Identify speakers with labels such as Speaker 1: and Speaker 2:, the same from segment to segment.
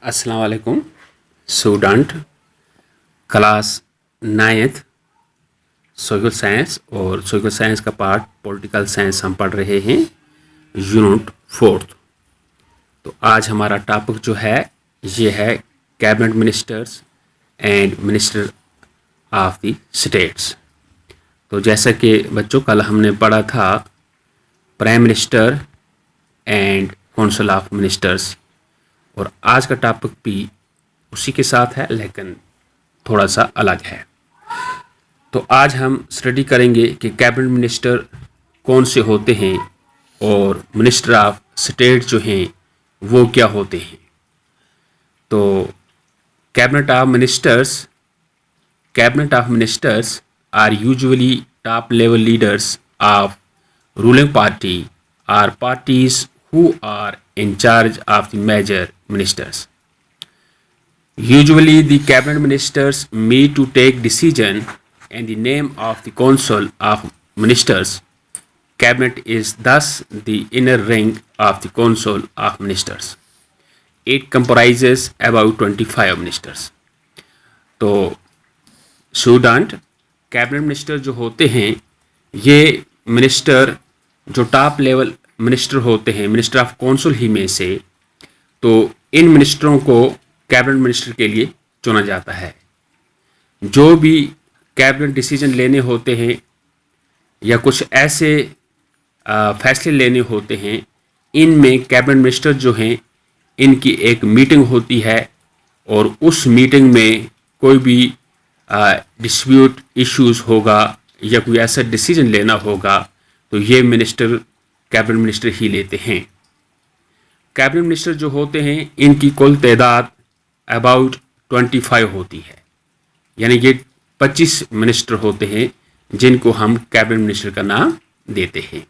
Speaker 1: अस्सलाम वालेकुम student class 9th social science और सोशल साइंस का पार्ट पॉलिटिकल साइंस हम पढ़ रहे हैं यूनिट 4। तो आज हमारा टॉपिक जो है ये है cabinet ministers and minister of the states. तो जैसा कि बच्चों कल हमने पढ़ा था prime minister and council of ministers, और आज का टॉपिक भी उसी के साथ है लेकिन थोड़ा सा अलग है। तो आज हम स्टडी करेंगे कि कैबिनेट मिनिस्टर कौन से होते हैं और मिनिस्टर ऑफ स्टेट जो हैं वो क्या होते हैं। तो cabinet of ministers are usually top level leaders of ruling party or parties who are in charge of the major ministers. Usually the cabinet ministers meet to take decision in the name of the council of ministers. Cabinet is thus the inner ring of the council of ministers. It comprises about 25 ministers. तो student cabinet minister जो होते हैं ये minister जो top level minister होते हैं minister of council ही में से, तो इन मिनिस्टरों को कैबिनेट मिनिस्टर के लिए चुना जाता है। जो भी कैबिनेट डिसीजन लेने होते हैं या कुछ ऐसे फैसले लेने होते हैं, इनमें कैबिनेट मिनिस्टर जो हैं इनकी एक मीटिंग होती है और उस मीटिंग में कोई भी डिस्प्यूट इश्यूज होगा या कोई ऐसा डिसीजन लेना होगा तो ये मिनिस्टर कैबिनेट मिनिस्टर ही लेते हैं। कैबिनेट मिनिस्टर जो होते हैं इनकी कुल तादाद अबाउट 25 होती है, यानी ये 25 मिनिस्टर होते हैं जिनको हम कैबिनेट मिनिस्टर का नाम देते हैं।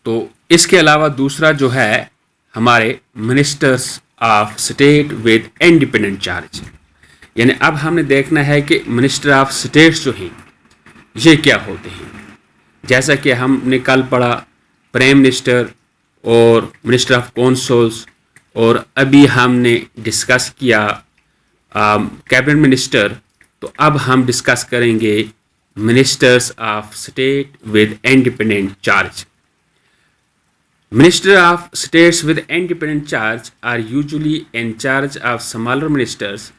Speaker 1: तो इसके अलावा दूसरा जो है हमारे ministers of state with independent charge, यानी अब हमने देखना है कि मिनिस्टर ऑफ स्टेट्स जो हैं ये क्या होते हैं। जैसा कि हमने कल पढ़ा प्राइम मिनिस्टर और मिनिस्टर ऑफ काउंसिल्स, और अभी हमने डिस्कस किया कैबिनेट मिनिस्टर, तो अब हम डिस्कस करेंगे ministers of state with independent charge. Minister of states with independent charge are usually in charge of smaller ministers.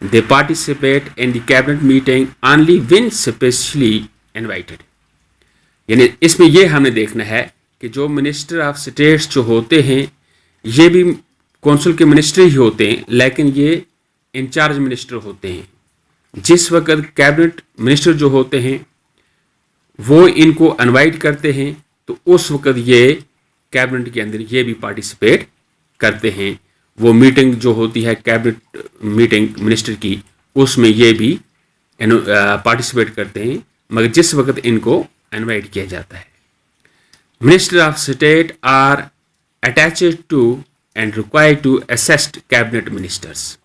Speaker 1: They participate in the cabinet meeting only when specially invited. यानी इसमें ये हमें देखना है कि जो मिनिस्टर ऑफ स्टेट्स जो होते हैं ये भी कौंसिल के मिनिस्टर ही होते हैं, लेकिन ये इंचार्ज मिनिस्टर होते हैं। जिस वक्त कैबिनेट मिनिस्टर जो होते हैं वो इनको इनवाइट करते हैं तो उस वक्त ये कैबिनेट के अंदर ये भी पार्टिसिपेट करते हैं। वो मीटिंग जो होती है कैबिनेट मीटिंग मिनिस्टर की, उसमें ये भी पार्टिसिपेट करते हैं, मगर जिस वक्त इनको इनवाइट किया जाता है। Minister of state are attached to and required to assist cabinet ministers.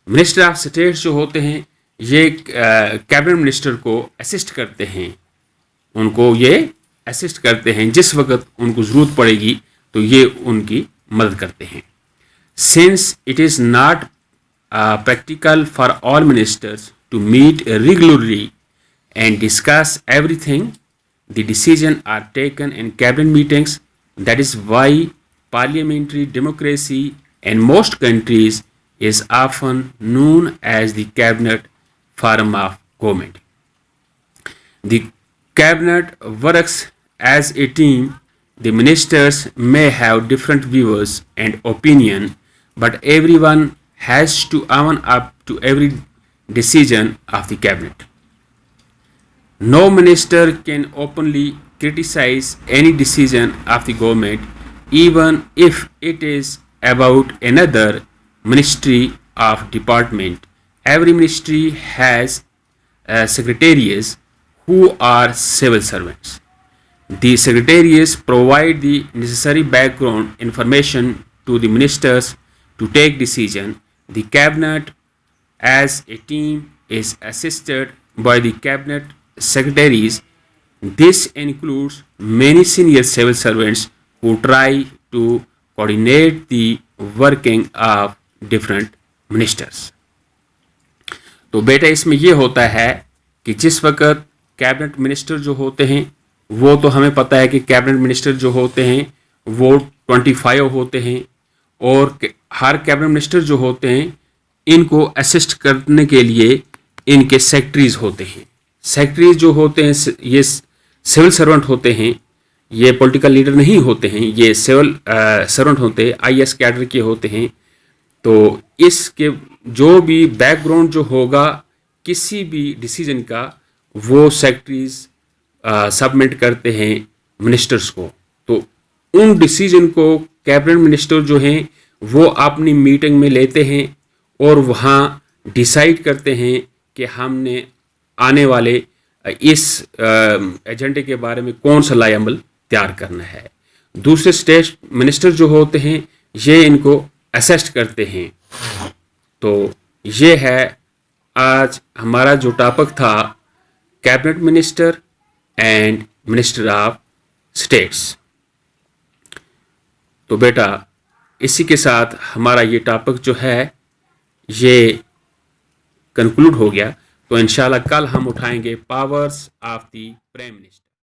Speaker 1: Minister of state जो होते हैं ये कैबिनेट मिनिस्टर को असिस्ट करते हैं, उनको ये असिस्ट करते हैं, जिस वक्त उनको ज़रूरत पड़ेगी तो ये उनकी मदद करते हैं। Since it is not practical for all ministers to meet regularly and discuss everything, the decisions are taken in cabinet meetings. That is why parliamentary democracy in most countries is often known as the cabinet form of government. The cabinet works as a team. The ministers may have different views and opinion, but everyone has to own up to every decision of the cabinet. No minister can openly criticize any decision of the government, even if it is about another ministry of department. Every ministry has secretaries who are civil servants. The secretaries provide the necessary background information to the ministers to take decision. The cabinet as a team is assisted by the cabinet secretaries. This includes many senior civil servants who try to coordinate the working of different ministers. तो बेटा इसमें ये होता है कि जिस वक्त cabinet minister जो होते हैं, वो तो हमें पता है कि कैबिनेट मिनिस्टर जो होते हैं वो 25 होते हैं, और हर कैबिनेट मिनिस्टर जो होते हैं इनको असिस्ट करने के लिए इनके सेक्रेटरीज होते हैं। सेक्रेटरीज जो होते हैं ये सिविल सर्वेंट होते हैं, ये पॉलिटिकल लीडर नहीं होते हैं, ये सिविल सर्वेंट होते हैं, आईएएस कैडर के होते हैं। तो इसके जो भी बैकग्राउंड जो होगा किसी भी डिसीजन का, वो सेक्रेटरीज सबमिट करते हैं मिनिस्टर्स को। तो उन डिसीजन को कैबिनेट मिनिस्टर जो हैं वो अपनी मीटिंग में लेते हैं और वहाँ डिसाइड करते हैं कि हमने आने वाले इस एजेंडे के बारे में कौन सा लाए अमल तैयार करना है। दूसरे स्टेट मिनिस्टर जो होते हैं ये इनको असिस्ट करते हैं। तो ये है आज हमारा जो टॉपिक था, cabinet minister and minister of states. तो बेटा इसी के साथ हमारा ये टॉपिक जो है ये कंक्लूड हो गया। तो इंशाल्लाह कल हम उठाएंगे powers of the prime minister.